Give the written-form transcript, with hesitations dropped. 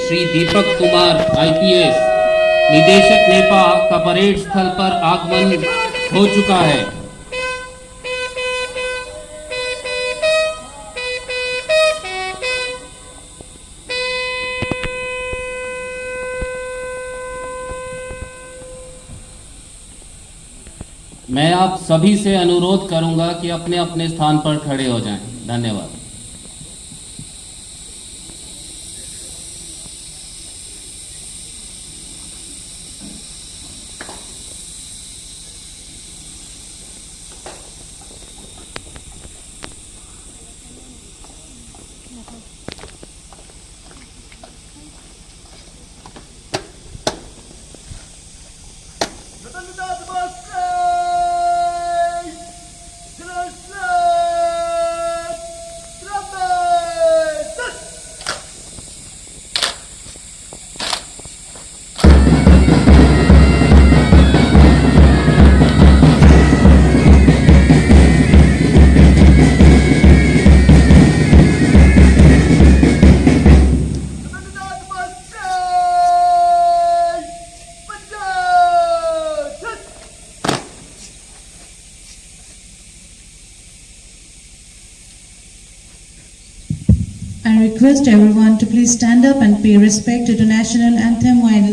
Shri Deepak Kumar IPS निदेशक Nipah का parade स्थल पर आगमन हो चुका है। मैं आप सभी से अनुरोध करूंगा कि अपने अपने स्थान पर खड़े हो जाएं। धन्यवाद। I request everyone to please stand up and pay respect to the national anthem while